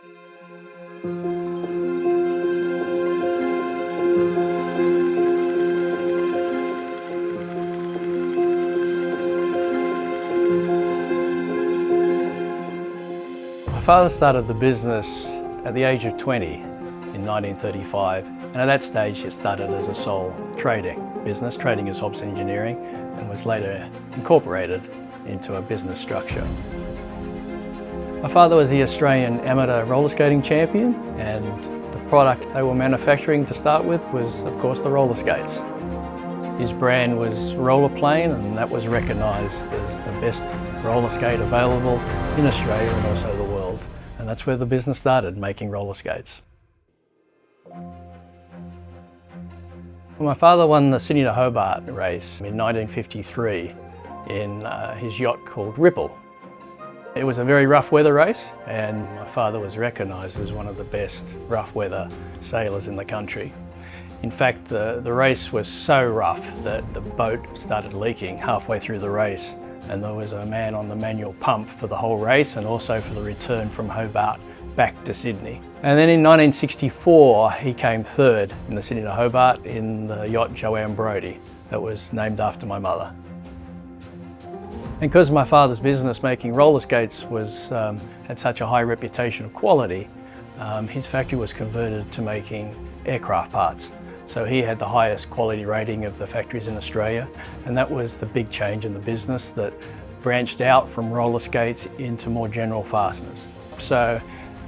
My father started the business at the age of 20 in 1935, and at that stage it started as a sole trading business, trading as Hobson Engineering, and was later incorporated into a business structure. My father was the Australian amateur roller skating champion, and the product they were manufacturing to start with was, of course, the roller skates. His brand was Roller Plane, and that was recognised as the best roller skate available in Australia and also the world. And that's where the business started, making roller skates. My father won the Sydney to Hobart race in 1953 in his yacht called Ripple. It was a very rough weather race, and my father was recognised as one of the best rough weather sailors in the country. In fact, the race was so rough that the boat started leaking halfway through the race, and there was a man on the manual pump for the whole race and also for the return from Hobart back to Sydney. And then in 1964 he came third in the Sydney to Hobart in the yacht Joanne Brodie that was named after my mother. And because my father's business making roller skates had such a high reputation of quality, his factory was converted to making aircraft parts. So he had the highest quality rating of the factories in Australia, and that was the big change in the business that branched out from roller skates into more general fasteners. So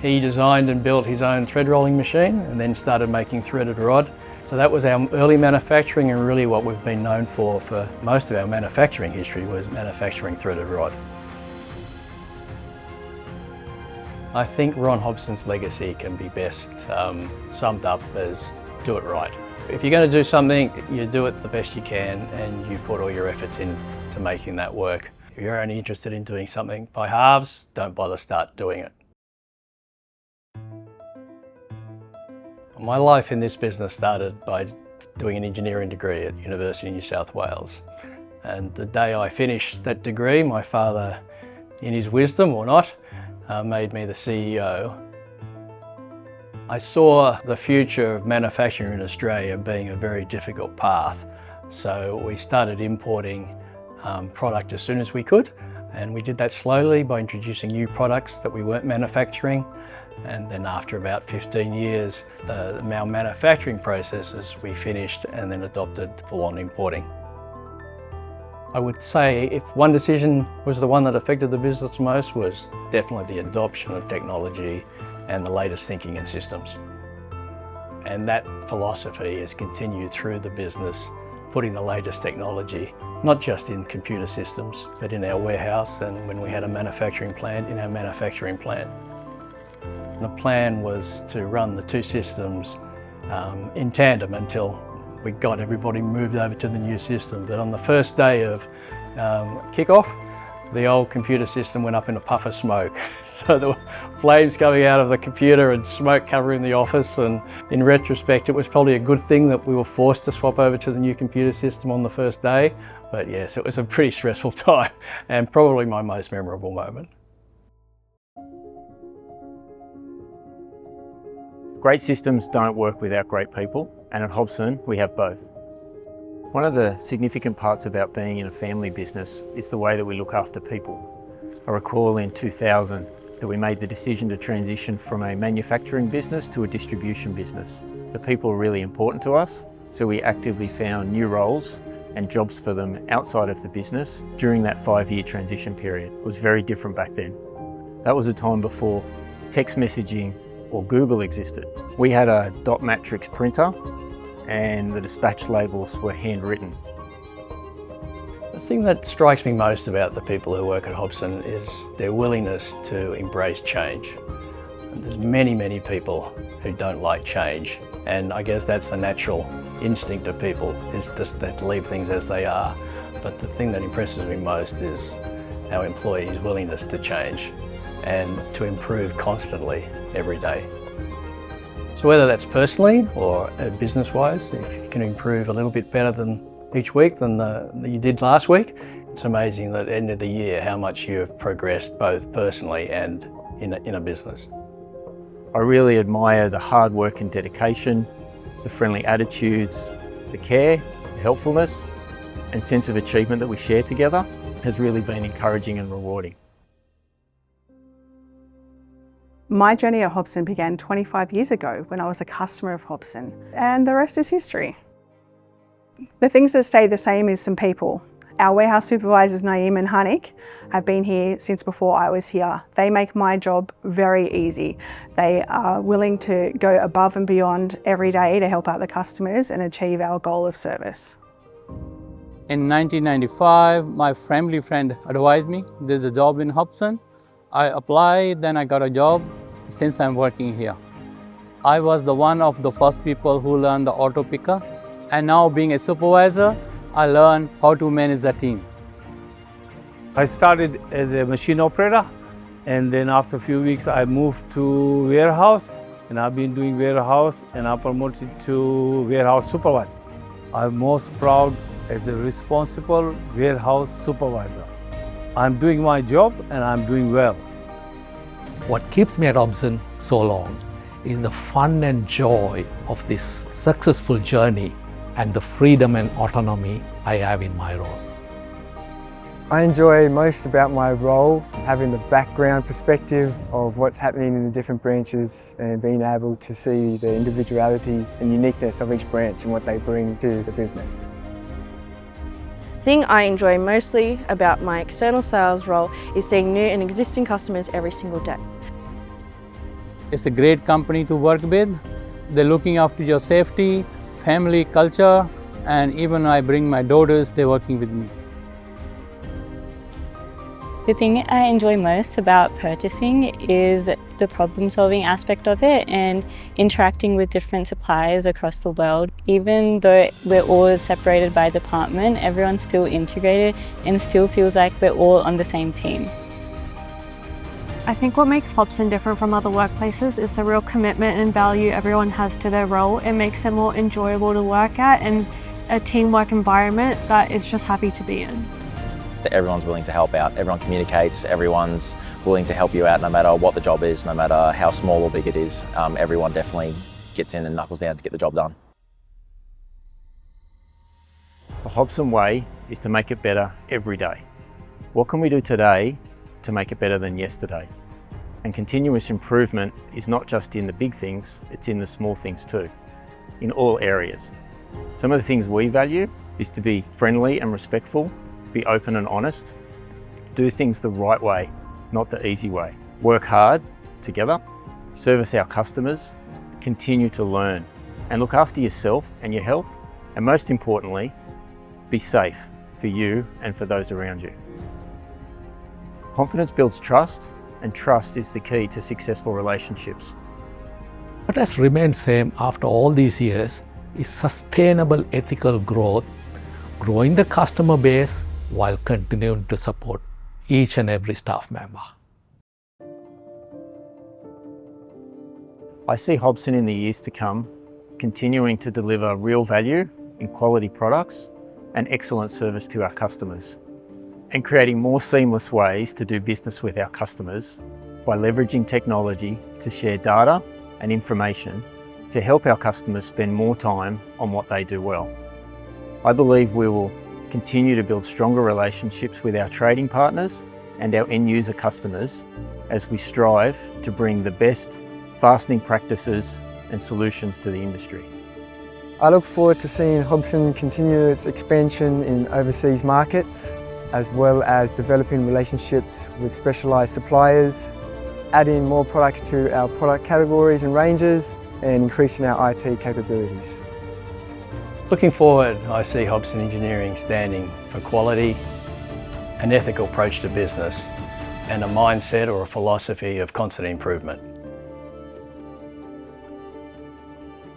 he designed and built his own thread rolling machine and then started making threaded rod. So that was our early manufacturing, and really what we've been known for most of our manufacturing history was manufacturing threaded rod. I think Ron Hobson's legacy can be best summed up as do it right. If you're going to do something, you do it the best you can and you put all your efforts into making that work. If you're only interested in doing something by halves, don't bother start doing it. My life in this business started by doing an engineering degree at University of New South Wales. And the day I finished that degree, my father, in his wisdom or not, made me the CEO. I saw the future of manufacturing in Australia being a very difficult path. So we started importing product as soon as we could. And we did that slowly by introducing new products that we weren't manufacturing. And then after about 15 years, our manufacturing processes we finished and then adopted full-on importing. I would say if one decision was the one that affected the business most was definitely the adoption of technology and the latest thinking and systems. And that philosophy has continued through the business, putting the latest technology, not just in computer systems, but in our warehouse and when we had a manufacturing plant, in our manufacturing plant. The plan was to run the two systems in tandem until we got everybody moved over to the new system. But on the first day of kickoff, the old computer system went up in a puff of smoke. So there were flames coming out of the computer and smoke covering the office. And in retrospect, it was probably a good thing that we were forced to swap over to the new computer system on the first day. But yes, it was a pretty stressful time and probably my most memorable moment. Great systems don't work without great people, and at Hobson we have both. One of the significant parts about being in a family business is the way that we look after people. I recall in 2000 that we made the decision to transition from a manufacturing business to a distribution business. The people are really important to us, so we actively found new roles and jobs for them outside of the business during that 5-year transition period. It was very different back then. That was a time before text messaging or Google existed. We had a dot matrix printer and the dispatch labels were handwritten. The thing that strikes me most about the people who work at Hobson is their willingness to embrace change. And there's many people who don't like change, and I guess that's the natural instinct of people, is just to leave things as they are. But the thing that impresses me most is our employees' willingness to change and to improve constantly every day. So whether that's personally or business-wise, if you can improve a little bit better than each week than you did last week, it's amazing that at the end of the year how much you've progressed both personally and in a business. I really admire the hard work and dedication, the friendly attitudes, the care, the helpfulness and sense of achievement that we share together has really been encouraging and rewarding. My journey at Hobson began 25 years ago when I was a customer of Hobson, and the rest is history. The things that stay the same is some people. Our warehouse supervisors, Naeem and Hanik, have been here since before I was here. They make my job very easy. They are willing to go above and beyond every day to help out the customers and achieve our goal of service. In 1995, my family friend advised me, there's a job in Hobson. I applied, then I got a job. Since I'm working here, I was one of the first people who learned the auto picker, and now being a supervisor, I learned how to manage a team. I started as a machine operator, and then after a few weeks I moved to warehouse, and I've been doing warehouse and I promoted to warehouse supervisor. I'm most proud as a responsible warehouse supervisor. I'm doing my job and I'm doing well. What keeps me at Hobson so long is the fun and joy of this successful journey and the freedom and autonomy I have in my role. I enjoy most about my role having the background perspective of what's happening in the different branches and being able to see the individuality and uniqueness of each branch and what they bring to the business. The thing I enjoy mostly about my external sales role is seeing new and existing customers every single day. It's a great company to work with. They're looking after your safety, family, culture, and even I bring my daughters, they're working with me. The thing I enjoy most about purchasing is the problem-solving aspect of it and interacting with different suppliers across the world. Even though we're all separated by department, everyone's still integrated and still feels like we're all on the same team. I think what makes Hobson different from other workplaces is the real commitment and value everyone has to their role. It makes it more enjoyable to work at and a teamwork environment that is just happy to be in. Everyone's willing to help out, everyone communicates, everyone's willing to help you out no matter what the job is, no matter how small or big it is. Everyone definitely gets in and knuckles down to get the job done. The Hobson way is to make it better every day. What can we do today to make it better than yesterday? And continuous improvement is not just in the big things, it's in the small things too, in all areas. Some of the things we value is to be friendly and respectful, be open and honest, do things the right way, not the easy way. Work hard together, service our customers, continue to learn, and look after yourself and your health, and most importantly, be safe for you and for those around you. Confidence builds trust, and trust is the key to successful relationships. What has remained same after all these years is sustainable ethical growth, growing the customer base while continuing to support each and every staff member. I see Hobson in the years to come continuing to deliver real value in quality products and excellent service to our customers, and creating more seamless ways to do business with our customers by leveraging technology to share data and information to help our customers spend more time on what they do well. I believe we will continue to build stronger relationships with our trading partners and our end user customers as we strive to bring the best fastening practices and solutions to the industry. I look forward to seeing Hobson continue its expansion in overseas markets, as well as developing relationships with specialised suppliers, adding more products to our product categories and ranges, and increasing our IT capabilities. Looking forward, I see Hobson Engineering standing for quality, an ethical approach to business, and a mindset or a philosophy of constant improvement.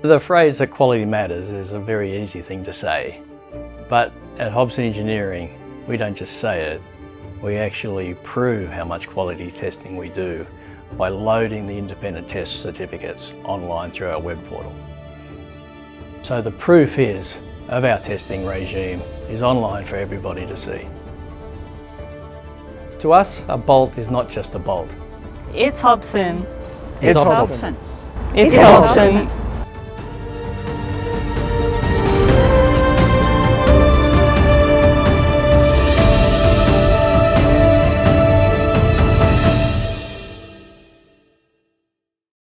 The phrase that quality matters is a very easy thing to say, but at Hobson Engineering, we don't just say it, we actually prove how much quality testing we do by loading the independent test certificates online through our web portal. So the proof of our testing regime is online for everybody to see. To us, a bolt is not just a bolt. It's Hobson. It's Hobson. It's Hobson.